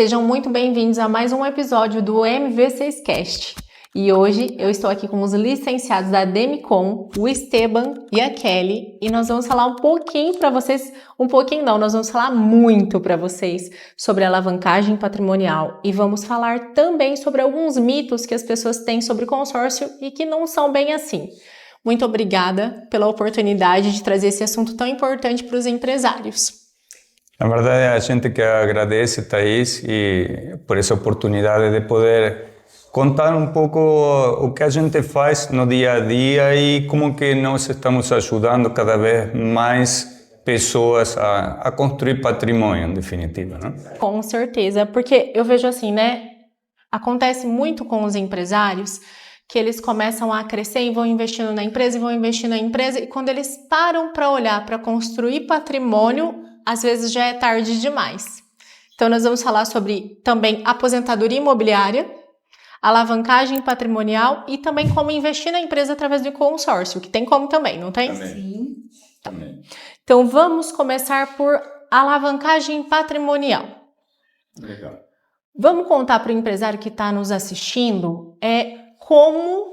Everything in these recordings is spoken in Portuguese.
Sejam muito bem-vindos a mais um episódio do MV6Cast. E hoje eu estou aqui com os licenciados da Demicon, o Esteban e a Kelly, e nós vamos falar um pouquinho para vocês, nós vamos falar muito para vocês sobre alavancagem patrimonial e vamos falar também sobre alguns mitos que as pessoas têm sobre consórcio e que não são bem assim. Muito obrigada pela oportunidade de trazer esse assunto tão importante para os empresários. Na verdade, a gente que agradece, Thaís, e por essa oportunidade de poder contar um pouco o que a gente faz no dia a dia e como que nós estamos ajudando cada vez mais pessoas a construir patrimônio, em definitiva, né? Com certeza, porque eu vejo assim, né? Acontece muito com os empresários que eles começam a crescer e vão investindo na empresa e quando eles param para olhar para construir patrimônio, às vezes já é tarde demais. Então nós vamos falar sobre também aposentadoria imobiliária, alavancagem patrimonial e também como investir na empresa através do consórcio, que tem como também, não tem? Também. Sim. Também. Então vamos começar por alavancagem patrimonial. Legal. Vamos contar para o empresário que está nos assistindo como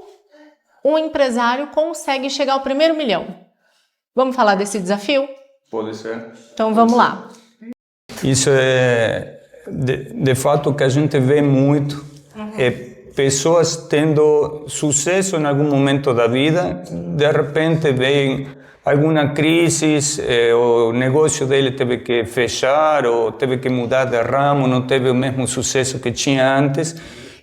um empresário consegue chegar ao primeiro milhão. Vamos falar desse desafio? Pode ser. Então vamos lá. Isso é, de fato, o que a gente vê muito é pessoas tendo sucesso em algum momento da vida, de repente vem alguma crise, o negócio dele teve que fechar, ou teve que mudar de ramo, não teve o mesmo sucesso que tinha antes,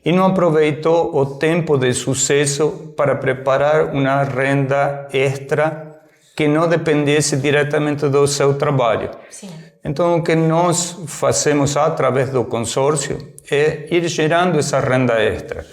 e não aproveitou o tempo de sucesso para preparar uma renda extra que não dependesse diretamente do seu trabalho. Sim. Então, o que nós fazemos através do consórcio é ir gerando essa renda extra.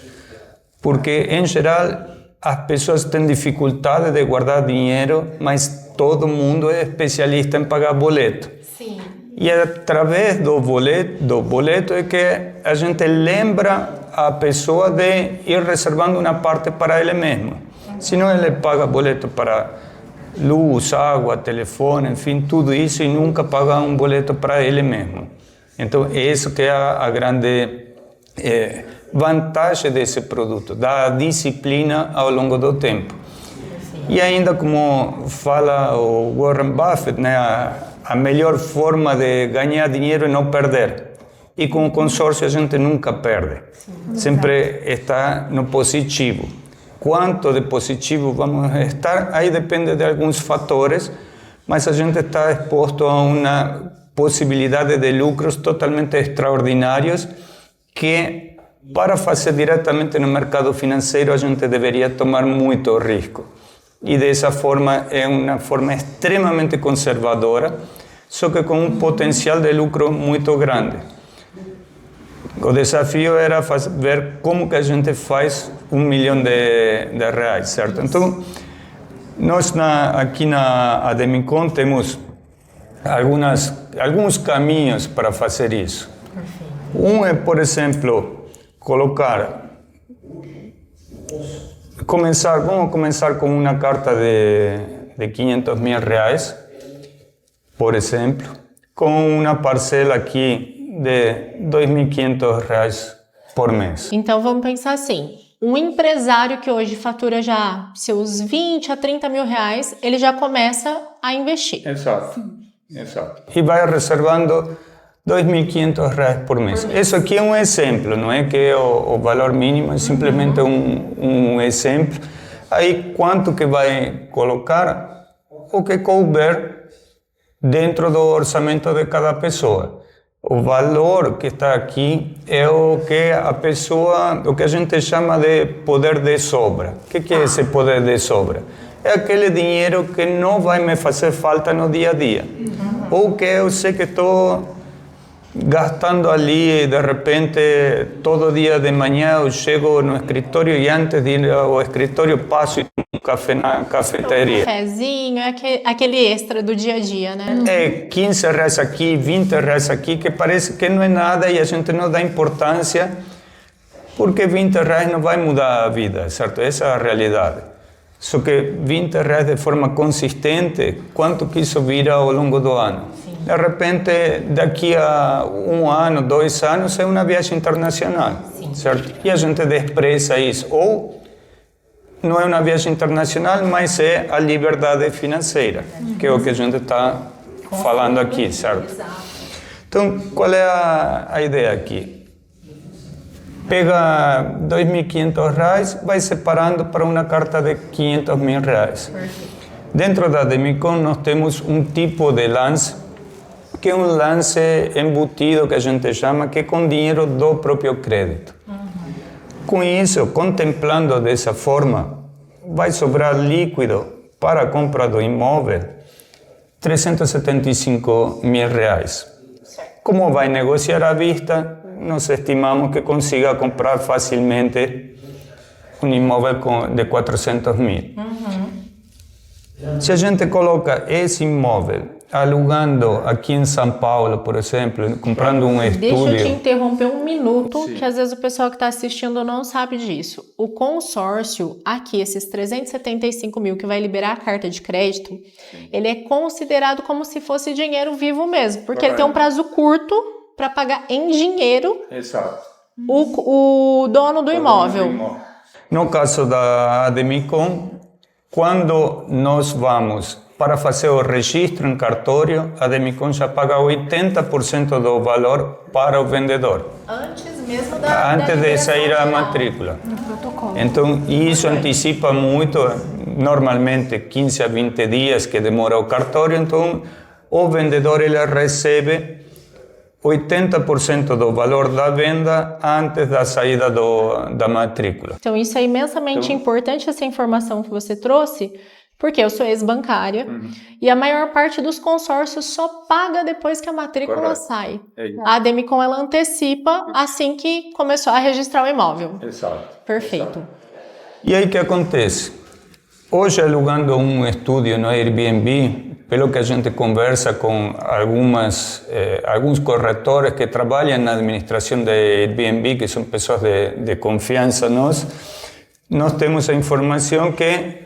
Porque, em geral, as pessoas têm dificuldade de guardar dinheiro, mas todo mundo é especialista em pagar boleto. Sim. E através do boleto é que a gente lembra a pessoa de ir reservando uma parte para ele mesmo. Senão ele paga boleto para luz, água, telefone, enfim, tudo isso e nunca paga um boleto para ele mesmo. Então, isso que é a grande vantagem desse produto, da disciplina ao longo do tempo. E ainda, como fala o Warren Buffett, né, a melhor forma de ganhar dinheiro é não perder. E com o consórcio a gente nunca perde. Sempre está no positivo. Quanto de positivo vamos estar, aí depende de alguns fatores, mas a gente está exposto a uma possibilidade de lucros totalmente extraordinários que, para fazer diretamente no mercado financeiro, a gente deveria tomar muito risco. E dessa forma, é uma forma extremamente conservadora, só que com um potencial de lucro muito grande. O desafio era ver como que a gente faz $1 milhão de reais, certo? Então, nós aqui na Demicon temos alguns caminhos para fazer isso. Um é, por exemplo, vamos começar com uma carta de 500 mil reais, por exemplo, com uma parcela aqui de R$2.500 por mês. Então vamos pensar assim, um empresário que hoje fatura já seus 20 a 30 mil reais, ele já começa a investir. Exato. E vai reservando R$2.500 por mês. Isso aqui é um exemplo, não é que é o valor mínimo, é simplesmente um exemplo. Aí quanto que vai colocar? O que couber dentro do orçamento de cada pessoa. O valor que está aqui é o que a gente chama de poder de sobra. O que é esse poder de sobra? É aquele dinheiro que não vai me fazer falta no dia a dia. Ou que eu sei que estou gastando ali e de repente todo dia de manhã eu chego no escritório e antes de ir ao escritório passo e tomo um café na cafeteria. Um cafezinho, é aquele extra do dia a dia, né? É 15 reais aqui, 20 reais aqui, que parece que não é nada e a gente não dá importância porque 20 reais não vai mudar a vida, certo? Essa é a realidade. Só que 20 reais de forma consistente, quanto que isso vira ao longo do ano? Sim. De repente, daqui a 1 ano, 2 anos, é uma viagem internacional, certo? E a gente despreza isso. Ou não é uma viagem internacional, mas é a liberdade financeira, que é o que a gente está falando aqui, certo? Então, qual é a ideia aqui? Pega R$2.500, vai separando para uma carta de R$500.000. Dentro da Demicon nós temos um tipo de lance, que é um lance embutido, que a gente chama, que é com dinheiro do próprio crédito. Com isso, contemplando dessa forma, vai sobrar líquido para a compra do imóvel R$375.000. Como vai negociar à vista, nós estimamos que consiga comprar facilmente um imóvel de R$400.000. Se a gente coloca esse imóvel alugando aqui em São Paulo, por exemplo, comprando um estúdio... Deixa eu te interromper um minuto, que às vezes o pessoal que está assistindo não sabe disso. O consórcio, aqui, esses 375 mil que vai liberar a carta de crédito, ele é considerado como se fosse dinheiro vivo mesmo, porque ele tem um prazo curto para pagar em dinheiro o dono do imóvel. No caso da Demicon, quando nós vamos para fazer o registro em cartório, a Demicon já paga 80% do valor para o vendedor. Antes mesmo antes de sair a matrícula. Então, isso antecipa muito, normalmente 15 a 20 dias que demora o cartório, então o vendedor ele recebe 80% do valor da venda antes da saída da matrícula. Então, isso é imensamente importante, essa informação que você trouxe, porque eu sou ex-bancária e a maior parte dos consórcios só paga depois que a matrícula sai. A Demicon, ela antecipa assim que começou a registrar o imóvel. Exato. Perfeito. E aí o que acontece? Hoje, alugando um estúdio no Airbnb, pelo que a gente conversa com alguns corretores que trabalham na administração da Airbnb, que são pessoas de confiança nós temos a informação que,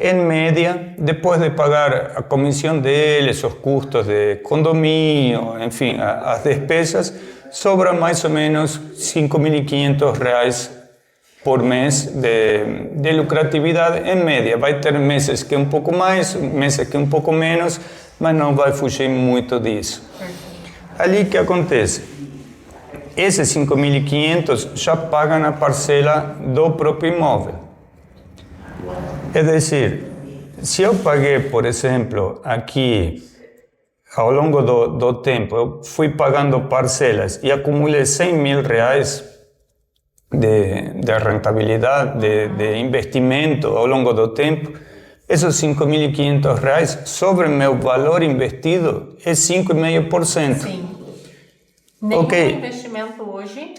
em média, depois de pagar a comissão deles, os custos de condomínio, enfim, as despesas, sobra mais ou menos R$5.500 por mês de lucratividade, em média. Vai ter meses que é um pouco mais, meses que é um pouco menos, mas não vai fugir muito disso. Ali o que acontece? Esses 5.500 já pagam a parcela do próprio imóvel. É decir, se eu paguei, por exemplo, aqui, ao longo do tempo, eu fui pagando parcelas e acumulei R$100.000 de rentabilidade, de investimento ao longo do tempo, esses R$5.500 sobre meu valor investido é 5,5%. Sim. Nenhum investimento hoje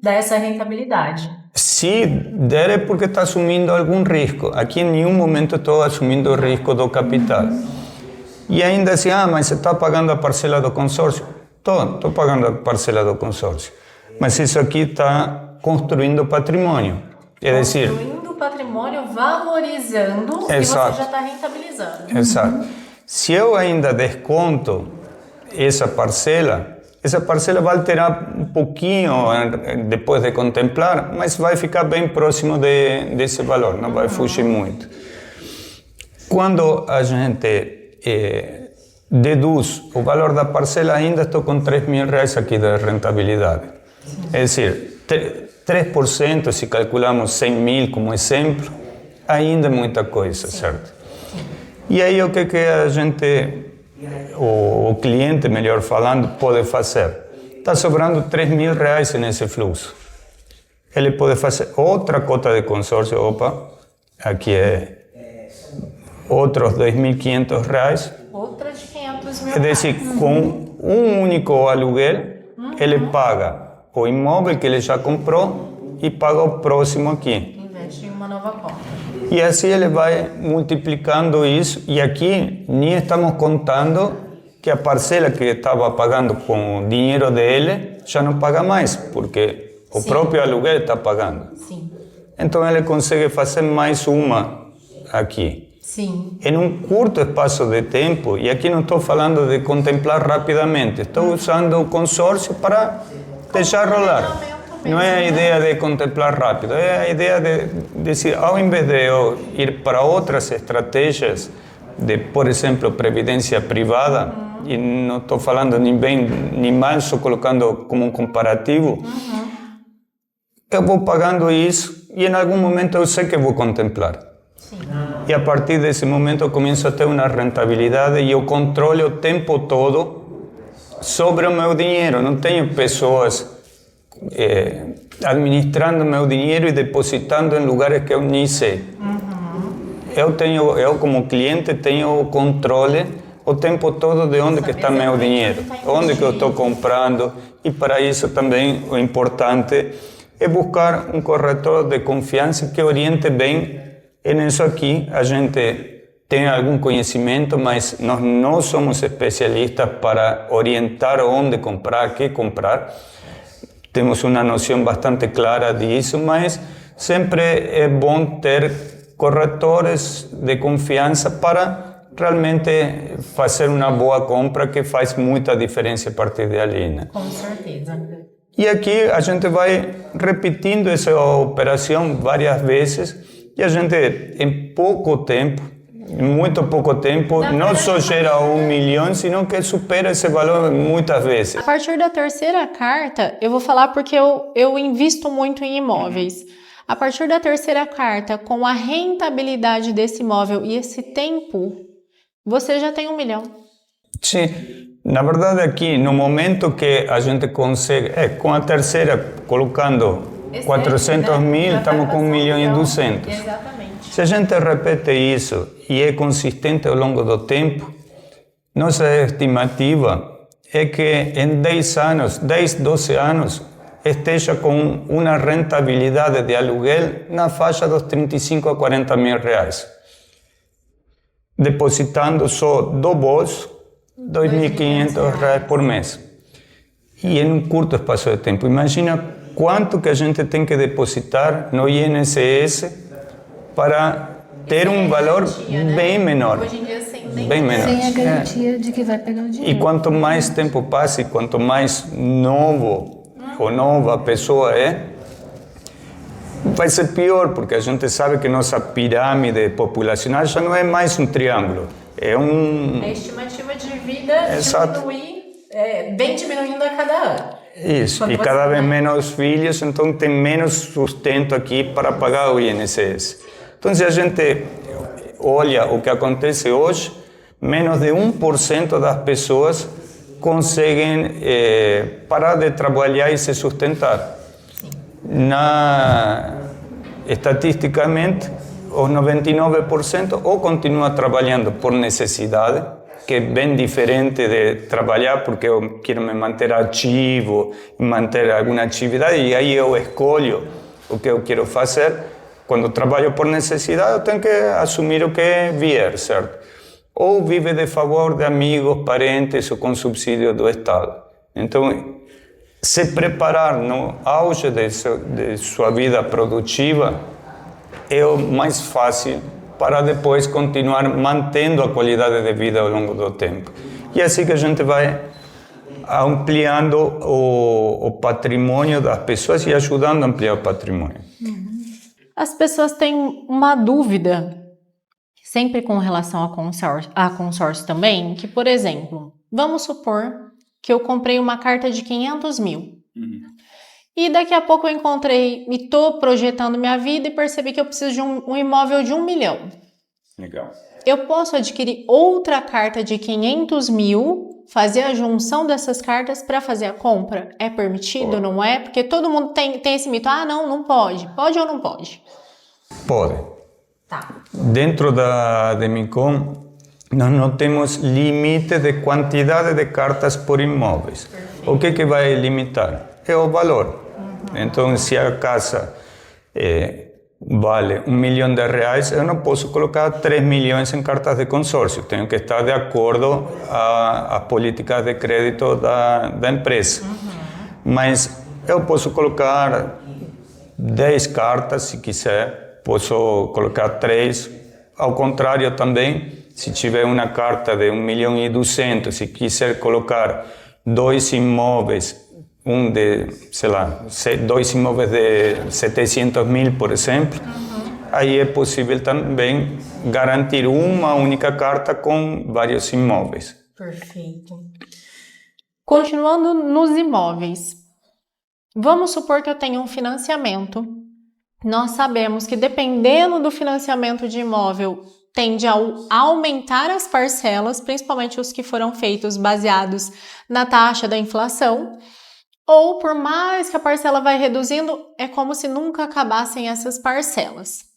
dá essa rentabilidade. Se der é porque está assumindo algum risco. Aqui em nenhum momento estou assumindo o risco do capital. E ainda assim, mas você está pagando a parcela do consórcio? Estou pagando a parcela do consórcio. Mas isso aqui está construindo patrimônio. É decir, construindo patrimônio, valorizando, e você já está rentabilizando. Exato. Se eu ainda desconto essa parcela vai alterar um pouquinho depois de contemplar, mas vai ficar bem próximo desse valor, não vai fugir muito. Quando a gente deduz o valor da parcela, ainda estou com R$3.000 aqui de rentabilidade. É decir, 3%, se calculamos 100.000 como exemplo, ainda é muita coisa, certo? E aí o que a gente... o cliente, melhor falando, pode fazer? Está sobrando R$3.000 nesse fluxo. Ele pode fazer outra cota de consórcio, aqui é outros R$2.500. Outra de R$500.000. É decir, com um único aluguel, ele paga o imóvel que ele já comprou e paga o próximo aqui. Investe em uma nova conta. E assim ele vai multiplicando isso, e aqui nem estamos contando que a parcela que estava pagando com o dinheiro dele já não paga mais, porque o próprio aluguel está pagando. Sim. Então ele consegue fazer mais uma aqui. Sim. em um curto espaço de tempo, e aqui não estou falando de contemplar rapidamente, estou usando o consórcio para deixar rolar. Não é a ideia de contemplar rápido, é a ideia de dizer, ao invés de eu ir para outras estratégias de, por exemplo, previdência privada, e não estou falando nem bem nem mal, só colocando como um comparativo, eu vou pagando isso e em algum momento eu sei que vou contemplar. Sim. E a partir desse momento eu começo a ter uma rentabilidade e eu controlo o tempo todo sobre o meu dinheiro. Não tenho pessoas administrando meu dinheiro e depositando em lugares que eu nem sei. Eu como cliente tenho o controle o tempo todo de onde que está meu dinheiro, onde que eu estou comprando, e para isso também o importante é buscar um corretor de confiança que oriente bem. E nisso aqui a gente tem algum conhecimento, mas nós não somos especialistas para orientar onde comprar, que comprar. Temos uma noção bastante clara disso, mas sempre é bom ter corretores de confiança para realmente fazer uma boa compra que faz muita diferença a partir dali, né? Com certeza. E aqui a gente vai repetindo essa operação várias vezes e a gente, em pouco tempo, em muito pouco tempo, não só gera 1 milhão, sino que supera esse valor muitas vezes. A partir da terceira carta, eu vou falar porque eu invisto muito em imóveis. A partir da terceira carta, com a rentabilidade desse imóvel e esse tempo, você já tem 1 milhão. Sim, na verdade aqui, no momento que a gente consegue, com a terceira, colocando 400 mil, estamos com 1 milhão e 200. Exatamente. Se a gente repete isso e é consistente ao longo do tempo, nossa estimativa é que em 10 anos, 10, 12 anos, esteja com uma rentabilidade de aluguel na faixa dos 35 a 40 mil reais. Depositando só do bolso R$ 2.500 por mês. E em um curto espaço de tempo. Imagina quanto que a gente tem que depositar no INSS para ter um valor bem menor. Hoje em dia, Bem menor. Sem a garantia de que vai pegar o dinheiro. E quanto mais tempo passa e quanto mais novo ou nova a pessoa é, vai ser pior, porque a gente sabe que nossa pirâmide populacional já não é mais um triângulo. É a estimativa de vida vem diminuindo a cada ano. Isso, e cada vez menos filhos, então tem menos sustento aqui para pagar o INSS. Então, se a gente olha o que acontece hoje, menos de 1% das pessoas conseguem parar de trabalhar e se sustentar. Estatisticamente, os 99% ou continua trabalhando por necessidade, que é bem diferente de trabalhar porque eu quero me manter ativo, manter alguma atividade, e aí eu escolho o que eu quero fazer. Quando trabalho por necessidade, eu tenho que assumir o que vier, certo? Ou vive de favor de amigos, parentes ou com subsídio do Estado. Então, se preparar no auge de sua vida produtiva é o mais fácil para depois continuar mantendo a qualidade de vida ao longo do tempo. E é assim que a gente vai ampliando o patrimônio das pessoas e ajudando a ampliar o patrimônio. As pessoas têm uma dúvida, sempre com relação a consórcio também, que, por exemplo, vamos supor que eu comprei uma carta de 500 mil. E daqui a pouco eu encontrei, e estou projetando minha vida e percebi que eu preciso de um imóvel de 1 milhão. Legal. Eu posso adquirir outra carta de 500 mil, fazer a junção dessas cartas para fazer a compra? É permitido, não é? Porque todo mundo tem esse mito. Ah, não pode. Pode ou não pode? Pode. Tá. Dentro da Demicon, nós não temos limite de quantidade de cartas por imóveis. O que vai limitar? É o valor. Então, se a casa vale R$1 milhão, eu não posso colocar 3 milhões em cartas de consórcio. Tenho que estar de acordo às políticas de crédito da empresa. Mas eu posso colocar 10 cartas, se quiser. Posso colocar 3, Ao contrário também, se tiver uma carta de 1.200.000 e quiser colocar dois imóveis, dois imóveis de 700.000, por exemplo, aí é possível também garantir uma única carta com vários imóveis. Perfeito. Continuando nos imóveis, vamos supor que eu tenho um financiamento. Nós sabemos que dependendo do financiamento de imóvel, tende a aumentar as parcelas, principalmente os que foram feitos baseados na taxa da inflação, ou por mais que a parcela vai reduzindo, é como se nunca acabassem essas parcelas.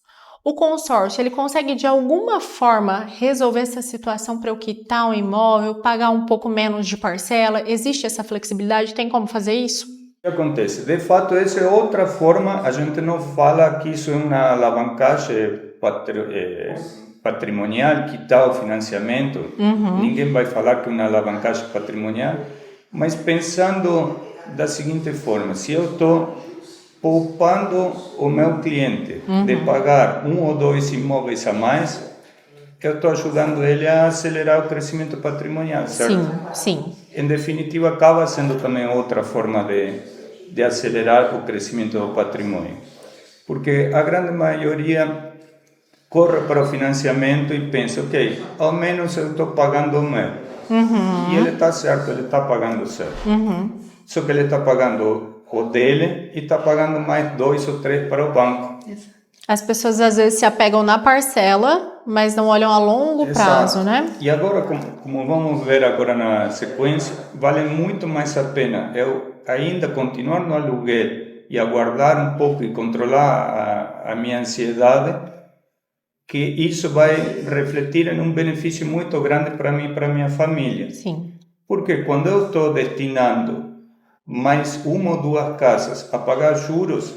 O consórcio, ele consegue de alguma forma resolver essa situação para eu quitar um imóvel, pagar um pouco menos de parcela? Existe essa flexibilidade? Tem como fazer isso? O que acontece? De fato, essa é outra forma. A gente não fala que isso é uma alavancagem patrimonial, quitar o financiamento. Ninguém vai falar que é uma alavancagem patrimonial. Mas pensando da seguinte forma, se eu estou poupando o meu cliente de pagar um ou dois imóveis a mais, eu estou ajudando ele a acelerar o crescimento patrimonial, certo? Sim. Em definitiva, acaba sendo também outra forma de acelerar o crescimento do patrimônio. Porque a grande maioria corre para o financiamento e pensa, ok, ao menos eu estou pagando o meu. E ele está certo, ele está pagando certo. Só que ele está pagando o dele e está pagando mais 2 ou 3 para o banco. As pessoas às vezes se apegam na parcela, mas não olham a longo prazo, né? E agora, como vamos ver agora na sequência, vale muito mais a pena eu ainda continuar no aluguel e aguardar um pouco e controlar a minha ansiedade, que isso vai refletir em um benefício muito grande para mim e para minha família. Sim. Porque quando eu estou destinando mais uma ou duas casas a pagar juros,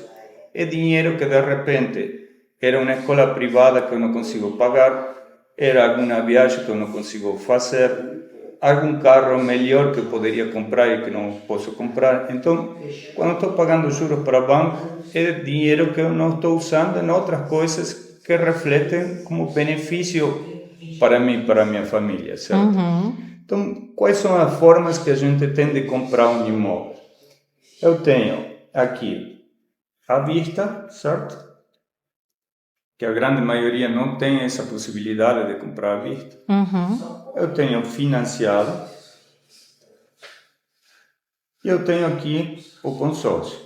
é dinheiro que de repente era uma escola privada que eu não consigo pagar, era alguma viagem que eu não consigo fazer, algum carro melhor que eu poderia comprar e que não posso comprar. Então, quando estou pagando juros para o banco, é dinheiro que eu não estou usando em outras coisas que refletem como benefício para mim e para a minha família, certo? Então, quais são as formas que a gente tem de comprar um imóvel? Eu tenho aqui à vista, certo? Que a grande maioria não tem essa possibilidade de comprar à vista. Eu tenho financiado. E eu tenho aqui o consórcio.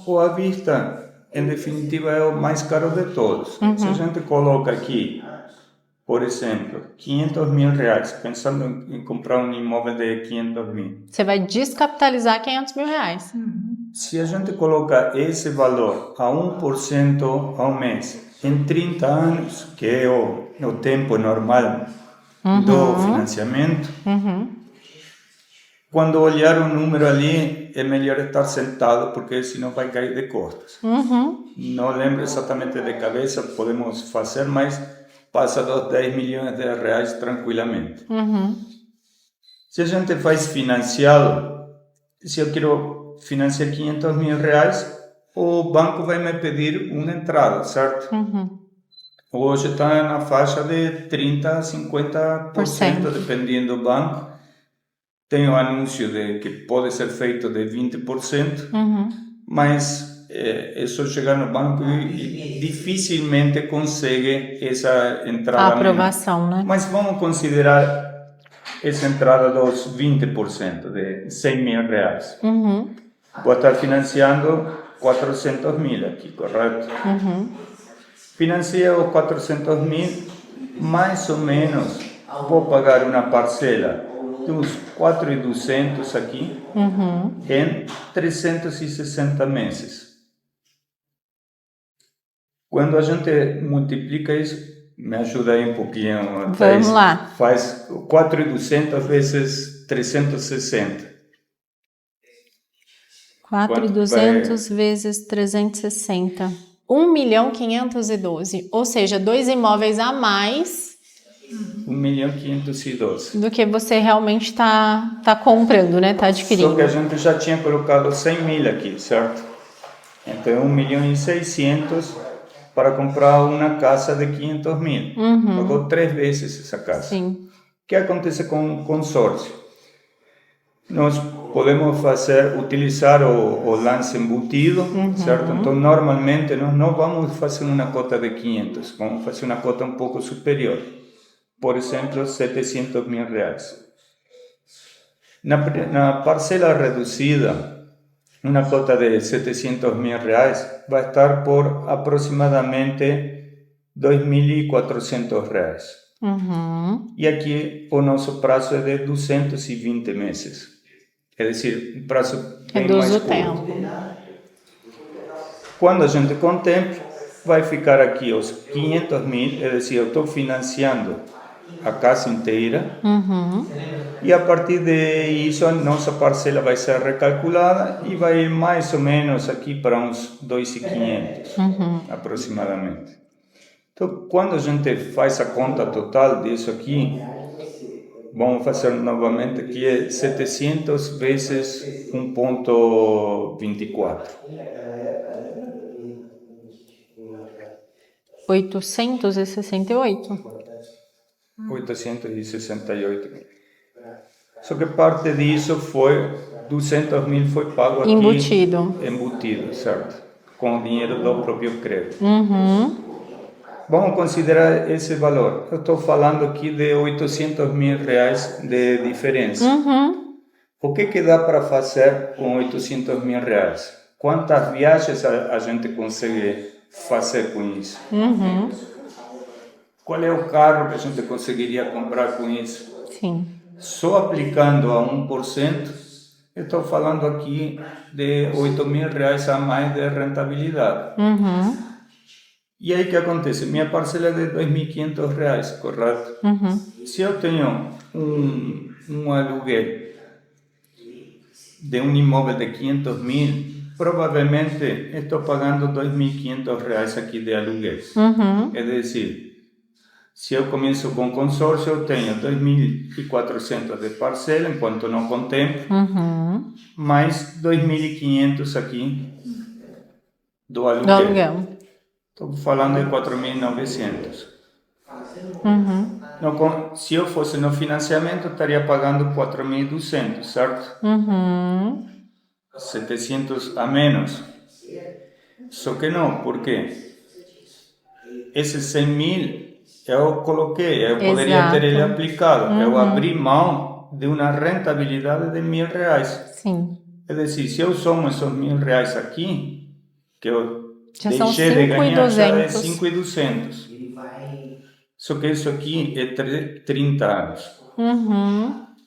O à vista, em definitiva, é o mais caro de todos. Se a gente coloca aqui, por exemplo, 500.000 reais, pensando em comprar um imóvel de 500.000. Você vai descapitalizar 500.000 reais. Se a gente colocar esse valor a 1% ao mês, em 30 anos, que é o tempo normal do financiamento, quando olhar o número ali, é melhor estar sentado, porque senão vai cair de costas. Não lembro exatamente de cabeça, podemos fazer, mas passa dos 10 milhões de reais tranquilamente. Se a gente faz financiado, se eu quero financiar 500.000 reais, o banco vai me pedir uma entrada, certo? Hoje está na faixa de 30% a 50%, dependendo do banco. Tem o anúncio de que pode ser feito de 20%, mas é só chegar no banco e dificilmente consegue essa entrada. A aprovação, né? Mas vamos considerar essa entrada dos 20%, de 100.000 reais. Vou estar financiando 400.000 aqui, correto? Financia os 400.000, mais ou menos vou pagar uma parcela de uns 4.200 aqui, em 360 meses. Quando a gente multiplica isso, me ajuda aí um pouquinho. Vamos lá. Faz 4.200 vezes 360. 4.200 vezes 360. 1.512.000. Ou seja, 2 imóveis a mais 1.512.000. do que você realmente está comprando, né? Está adquirindo. Só que a gente já tinha colocado 100.000 aqui, certo? Então 1.600.000 para comprar uma casa de 500 mil. Pagou 3 vezes essa casa. Sim. O que acontece com o consórcio? Nós podemos utilizar o lance embutido, certo? Então, normalmente, nós não vamos fazer uma cota de 500, vamos fazer uma cota um pouco superior. Por exemplo, 700 mil reais. Na parcela reduzida, uma cota de 700 mil reais vai estar por aproximadamente 2.400 reais. E aqui o nosso prazo é de 220 meses. É decir, um prazo bem mais curto. Tempo. Quando a gente contempla, vai ficar aqui os 500 mil, é decir, eu estou financiando a casa inteira. E a partir disso, a nossa parcela vai ser recalculada e vai ir mais ou menos aqui para uns 2.500 aproximadamente. Então, quando a gente faz a conta total disso aqui, vamos fazer novamente aqui, é 700 vezes 1,24. 868. 868 mil. Só que parte disso foi, 200 mil foi pago aqui. Embutido, certo? Com o dinheiro do próprio crédito. Vamos considerar esse valor. Eu estou falando aqui de 800 mil reais de diferença. O que dá para fazer com 800 mil reais? Quantas viagens a gente consegue fazer com isso? Qual é o carro que a gente conseguiria comprar com isso? Sim. Só aplicando a 1%, eu estou falando aqui de 8 mil reais a mais de rentabilidade. E aí o que acontece? Minha parcela é de 2.500 reais, correto? Se eu tenho um aluguel de um imóvel de 500 mil, provavelmente estou pagando 2.500 reais aqui de aluguel. É decir, se eu começo com consórcio, eu tenho 2.400 de parcela, enquanto não contemplo, mais 2.500 aqui do aluguel. Estou falando de 4.900. Se eu fosse no financiamento, estaria pagando 4.200, certo? 700 a menos. Só que não, porque esses 100 mil eu coloquei, eu poderia ter ele aplicado. Eu abri mão de uma rentabilidade de 1.000 reais. Sim. É decir, se eu somo esses 1.000 reais aqui, que eu já deixei de ganhar, já é 5.200. Só que isso aqui é 30 anos.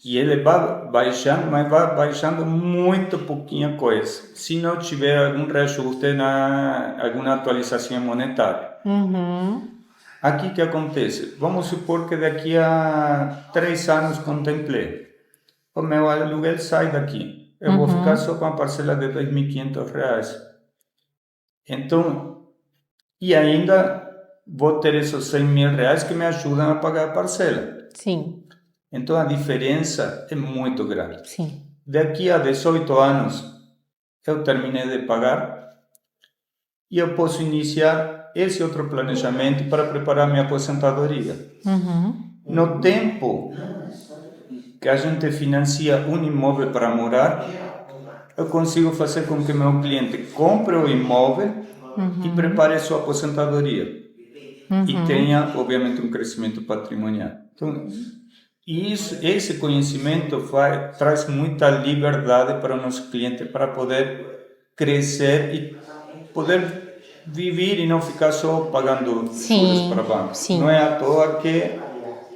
E ele vai baixando, mas vai baixando muito pouquinha coisa. Se não tiver algum reajuste alguma atualização monetária. Aqui que acontece? Vamos supor que daqui a 3 anos contemplei. O meu aluguel sai daqui. Eu vou ficar só com a parcela de 2.500 reais. Então, e ainda vou ter esses 100 mil reais que me ajudam a pagar a parcela. Sim. Então, a diferença é muito grande. Sim. Daqui a 18 anos, eu terminei de pagar e eu posso iniciar esse outro planejamento para preparar minha aposentadoria. No tempo que a gente financia um imóvel para morar, eu consigo fazer com que meu cliente compre o imóvel e prepare sua aposentadoria. E tenha, obviamente, um crescimento patrimonial. Então, esse conhecimento traz muita liberdade para o nosso cliente para poder crescer e poder viver e não ficar só pagando juros para bancos. Não é à toa que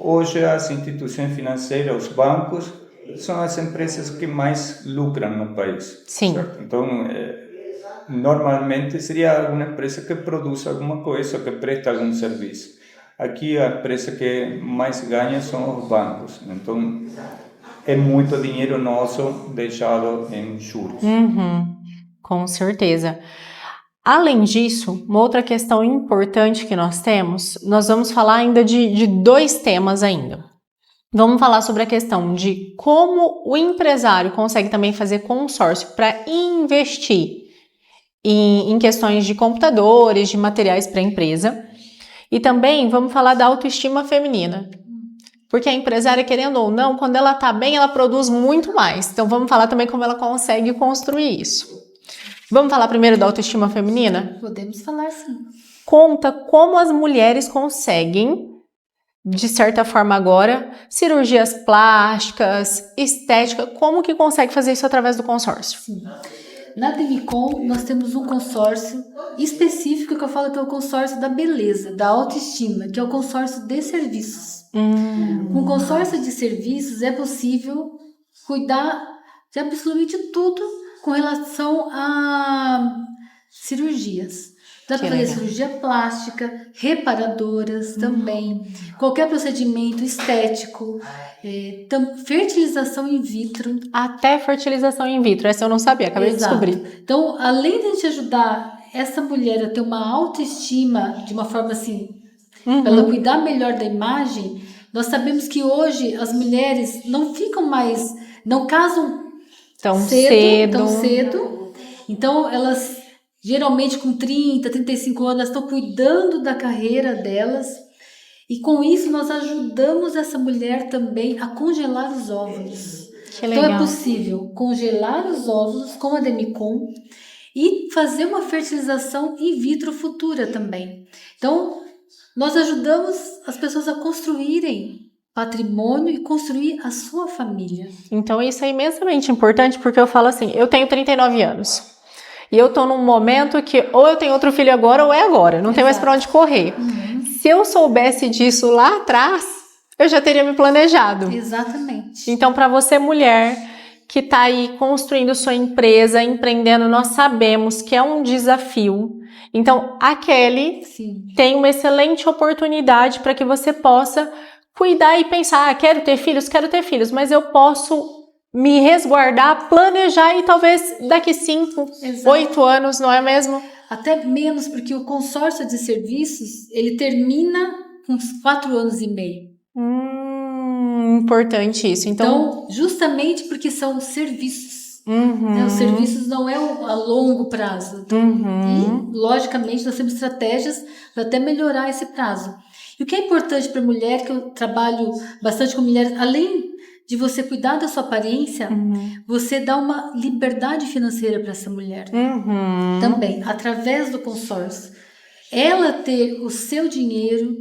hoje as instituições financeiras, os bancos, são as empresas que mais lucram no país. Certo? Então, normalmente seria alguma empresa que produz alguma coisa, que presta algum serviço. Aqui a empresa que mais ganha são os bancos. Então, é muito dinheiro nosso deixado em juros. Com certeza. Além disso, uma outra questão importante que nós temos, nós vamos falar ainda de 2 temas ainda. Vamos falar sobre a questão de como o empresário consegue também fazer consórcio para investir em questões de computadores, de materiais para a empresa. E também vamos falar da autoestima feminina. Porque a empresária, querendo ou não, quando ela está bem, ela produz muito mais. Então vamos falar também como ela consegue construir isso. Vamos falar primeiro da autoestima feminina? Podemos falar sim. Conta como as mulheres conseguem, de certa forma agora, cirurgias plásticas, estética, como que consegue fazer isso através do consórcio? Sim. Na Demicon, nós temos um consórcio específico que eu falo que é o consórcio da beleza, da autoestima, que é o consórcio de serviços. Com o consórcio de serviços é possível cuidar de absolutamente tudo com relação a cirurgias. Dá para fazer cirurgia plástica, reparadoras também, qualquer procedimento estético, fertilização in vitro. Até fertilização in vitro, essa eu não sabia, acabei Exato. de descobrir. Então, além de a gente ajudar essa mulher a ter uma autoestima de uma forma assim, para ela cuidar melhor da imagem, nós sabemos que hoje as mulheres não ficam mais, não casam tão cedo. Então, elas geralmente com 30, 35 anos, elas estão cuidando da carreira delas. E com isso nós ajudamos essa mulher também a congelar os óvulos. Que legal. Então é possível congelar os óvulos com a Demicon e fazer uma fertilização in vitro futura também. Então nós ajudamos as pessoas a construírem patrimônio e construir a sua família. Então isso é imensamente importante, porque eu falo assim, eu tenho 39 anos. E eu tô num momento que ou eu tenho outro filho agora ou é agora. Não tem mais pra onde correr. Se eu soubesse disso lá atrás, eu já teria me planejado. Exatamente. Então, para você, mulher, que tá aí construindo sua empresa, empreendendo, nós sabemos que é um desafio. Então, a Kelly tem uma excelente oportunidade para que você possa cuidar e pensar, quero ter filhos, mas eu posso me resguardar, planejar e talvez daqui 5, 8 anos, não é mesmo? Até menos, porque o consórcio de serviços, ele termina com uns 4 anos e meio. Importante isso. Então, justamente porque são serviços. Né? Os serviços não é a longo prazo. E, logicamente, nós temos estratégias para até melhorar esse prazo. E o que é importante para a mulher, que eu trabalho bastante com mulheres, além de você cuidar da sua aparência, você dá uma liberdade financeira para essa mulher. Também, através do consórcio. Ela ter o seu dinheiro,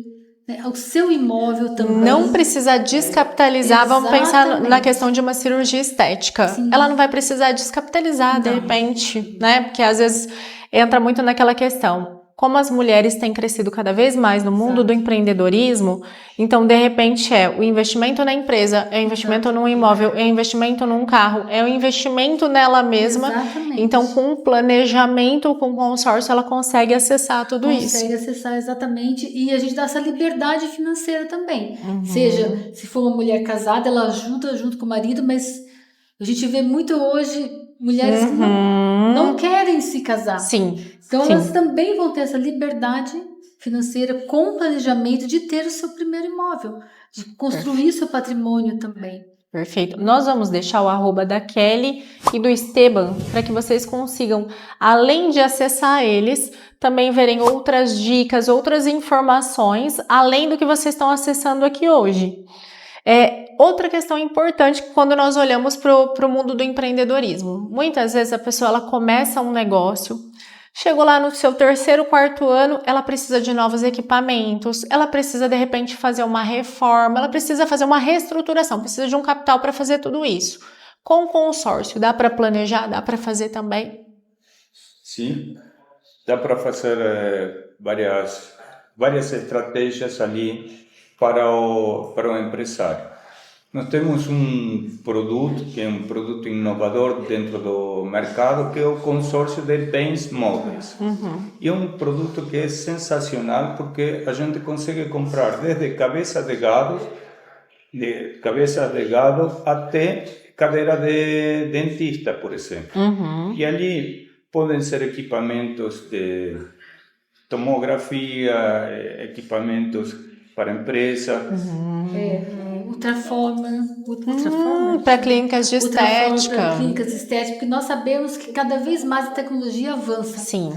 né, o seu imóvel também. Não precisa descapitalizar. Vamos pensar na questão de uma cirurgia estética. Sim. Ela não vai precisar descapitalizar, de repente, né? Porque às vezes entra muito naquela questão. Como as mulheres têm crescido cada vez mais no mundo do empreendedorismo, então, de repente, é o investimento na empresa, é o investimento num imóvel, é o investimento num carro, é o investimento nela mesma. Exatamente. Então, com o planejamento, com o consórcio, ela consegue acessar tudo isso. Consegue acessar, exatamente. E a gente dá essa liberdade financeira também. Seja, se for uma mulher casada, ela ajuda junto com o marido, mas a gente vê muito hoje mulheres que não querem se casar. Sim. Então, elas também vão ter essa liberdade financeira com planejamento de ter o seu primeiro imóvel, de construir seu patrimônio também. Perfeito. Nós vamos deixar o arroba da Kelly e do Esteban para que vocês consigam, além de acessar eles, também verem outras dicas, outras informações, além do que vocês estão acessando aqui hoje. Outra questão importante quando nós olhamos para o mundo do empreendedorismo. Muitas vezes a pessoa ela começa um negócio, chegou lá no seu 3º, 4º ano, ela precisa de novos equipamentos, ela precisa de repente fazer uma reforma, ela precisa fazer uma reestruturação, precisa de um capital para fazer tudo isso. Com o consórcio, dá para planejar, dá para fazer também? Sim, dá para fazer várias estratégias ali para o empresário. Nós temos um produto que é um produto inovador dentro do mercado, que é o consórcio de bens móveis. E é um produto que é sensacional porque a gente consegue comprar desde cabeça de gado até cadeira de dentista, por exemplo. E ali podem ser equipamentos de tomografia, equipamentos para empresa. O Ultraformer. Para clínicas de Ultraformer estética. para clínicas de estética, porque nós sabemos que cada vez mais a tecnologia avança. Sim.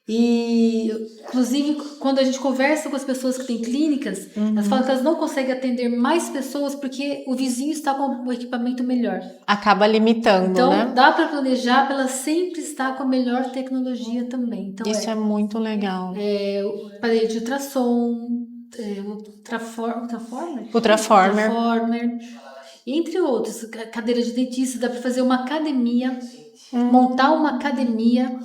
E, inclusive, quando a gente conversa com as pessoas que têm clínicas, elas falam que elas não conseguem atender mais pessoas porque o vizinho está com o equipamento melhor. Acaba limitando, Então, né? dá para planejar para ela sempre estar com a melhor tecnologia também. Então, Isso é muito legal. Aparelho de ultrassom, Ultraformer, entre outros, cadeira de dentista, dá para fazer uma academia, montar uma academia.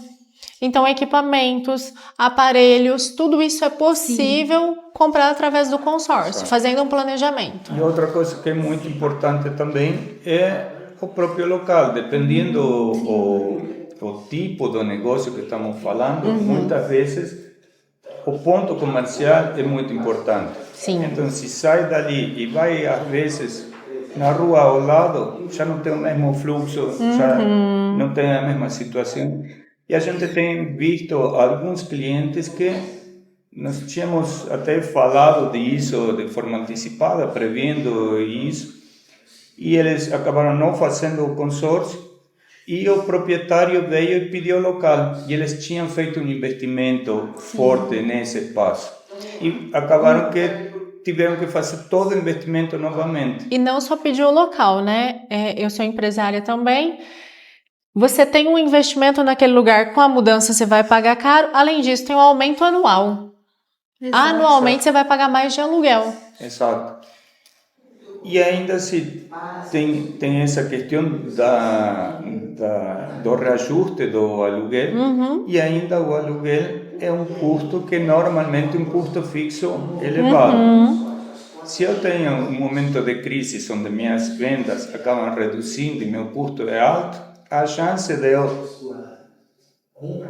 Então, equipamentos, aparelhos, tudo isso é possível comprar através do consórcio, fazendo um planejamento. E outra coisa que é muito importante também é o próprio local, dependendo o tipo de negócio que estamos falando, muitas vezes o ponto comercial é muito importante. Sim. Então, se sai dali e vai, às vezes, na rua ao lado, já não tem o mesmo fluxo, já não tem a mesma situação. E a gente tem visto alguns clientes que nós tínhamos até falado disso de forma antecipada, prevendo isso, e eles acabaram não fazendo o consórcio, e o proprietário veio e pediu o local, e eles tinham feito um investimento forte nesse passo, e acabaram que tiveram que fazer todo o investimento novamente. E não só pedir o local, né? Eu sou empresária também. Você tem um investimento naquele lugar, com a mudança você vai pagar caro. Além disso, tem um aumento anual. Exato. Anualmente você vai pagar mais de aluguel. Exato. E ainda se tem essa questão do reajuste do aluguel, e ainda o aluguel é um custo que normalmente é um custo fixo elevado. Se eu tenho um momento de crise onde minhas vendas acabam reduzindo e meu custo é alto, a chance de eu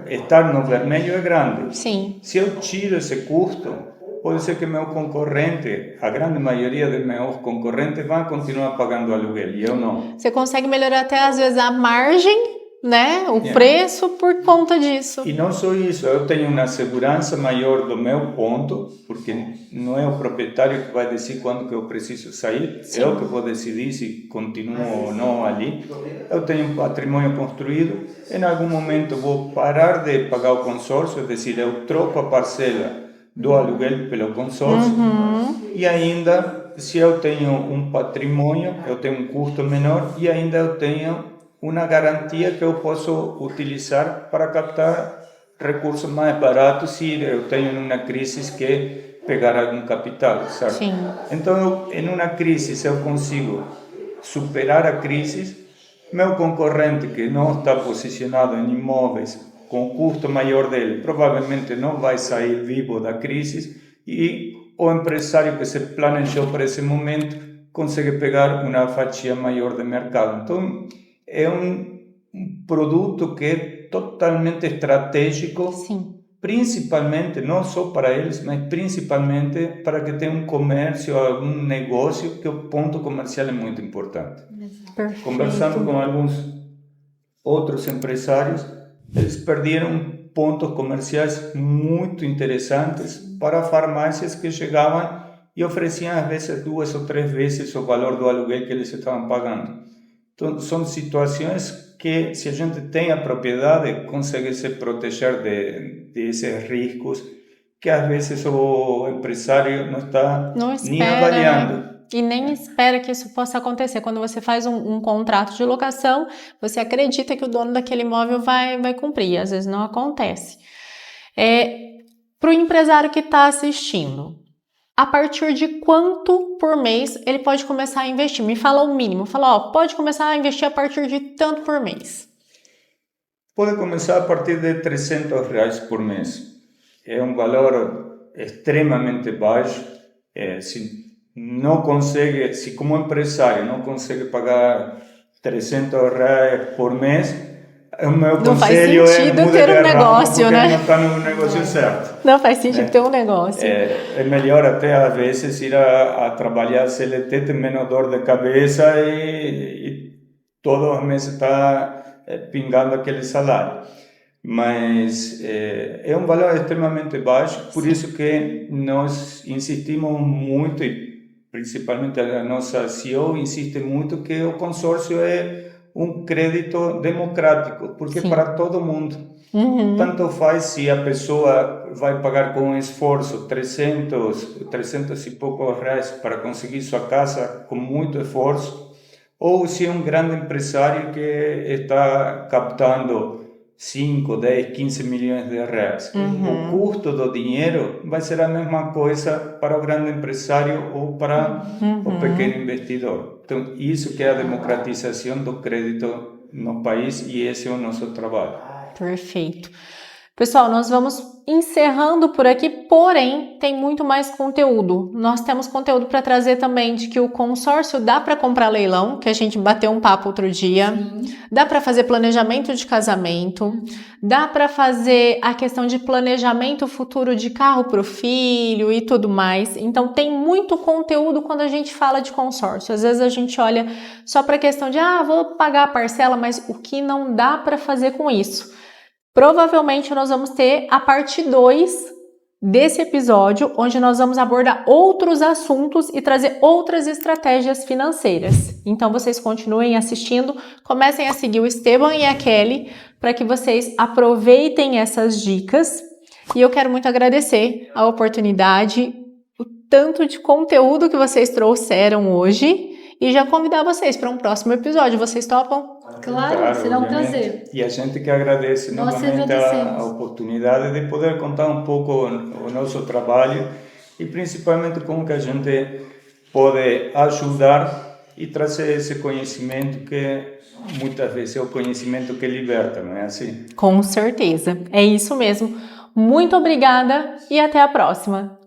estar no vermelho é grande. Sim. Se eu tiro esse custo, pode ser que meu concorrente, a grande maioria dos meus concorrentes, vão continuar pagando aluguel e eu não. Você consegue melhorar até às vezes a margem, né? O preço por conta disso. E não só isso, eu tenho uma segurança maior do meu ponto, porque não é o proprietário que vai decidir quando que eu preciso sair, eu que vou decidir se continuo ou não ali. Eu tenho um patrimônio construído, em algum momento vou parar de pagar o consórcio, é decir, eu troco a parcela do aluguel pelo consórcio, e ainda, se eu tenho um patrimônio, eu tenho um custo menor, e ainda eu tenho uma garantia que eu posso utilizar para captar recursos mais baratos se eu tenho uma crise que pegar algum capital, certo? Sim. Então, em uma crise, se eu consigo superar a crise, meu concorrente que não está posicionado em imóveis com o custo maior dele, provavelmente não vai sair vivo da crise, e o empresário que se planejou para esse momento consegue pegar uma fatia maior de mercado. Então, é um produto que é totalmente estratégico, principalmente, não só para eles, mas principalmente para que tenha um comércio, algum negócio, que o ponto comercial é muito importante. Perfeito. Conversando com alguns outros empresários, eles perderam pontos comerciais muito interessantes para farmácias que chegavam e ofereciam às vezes 2 ou 3 vezes o valor do aluguel que eles estavam pagando. Então, são situações que, se a gente tem a propriedade, consegue se proteger desses riscos que às vezes o empresário não está nem avaliando. Né? E nem espera que isso possa acontecer. Quando você faz um contrato de locação, você acredita que o dono daquele imóvel vai cumprir. Às vezes não acontece. Para o empresário que está assistindo, a partir de quanto por mês ele pode começar a investir? Me fala o mínimo. Fala, pode começar a investir a partir de tanto por mês. Pode começar a partir de R$300 por mês. É um valor extremamente baixo. Se como empresário não consegue pagar R$300 por mês, o meu conselho é muda ter um negócio, né? Não está no negócio certo. Não faz sentido ter um negócio. É melhor até às vezes ir a trabalhar CLT, tem menos dor de cabeça e todos os meses está pingando aquele salário. Mas é um valor extremamente baixo, por isso que nós insistimos muito e principalmente a nossa CEO insiste muito que o consórcio é um crédito democrático, porque é para todo mundo. Tanto faz se a pessoa vai pagar com esforço 300 e poucos reais para conseguir sua casa com muito esforço, ou se é um grande empresário que está captando 5, 10, 15 milhões de reais. O custo do dinheiro vai ser a mesma coisa para o grande empresário ou para o pequeno investidor. Então, isso que é a democratização do crédito no país, e esse é o nosso trabalho. Perfeito. Pessoal, nós vamos encerrando por aqui, porém tem muito mais conteúdo. Nós temos conteúdo para trazer também de que o consórcio dá para comprar leilão, que a gente bateu um papo outro dia. Dá para fazer planejamento de casamento, dá para fazer a questão de planejamento futuro de carro para o filho e tudo mais. Então tem muito conteúdo quando a gente fala de consórcio. Às vezes a gente olha só para a questão de vou pagar a parcela, mas o que não dá para fazer com isso? Provavelmente nós vamos ter a parte 2 desse episódio, onde nós vamos abordar outros assuntos e trazer outras estratégias financeiras. Então vocês continuem assistindo, comecem a seguir o Esteban e a Kelly para que vocês aproveitem essas dicas. E eu quero muito agradecer a oportunidade, o tanto de conteúdo que vocês trouxeram hoje e já convidar vocês para um próximo episódio. Vocês topam? Claro, será um prazer. E a gente que agradece novamente a oportunidade de poder contar um pouco o nosso trabalho e principalmente como que a gente pode ajudar e trazer esse conhecimento que muitas vezes é o conhecimento que liberta, não é assim? Com certeza, é isso mesmo. Muito obrigada e até a próxima!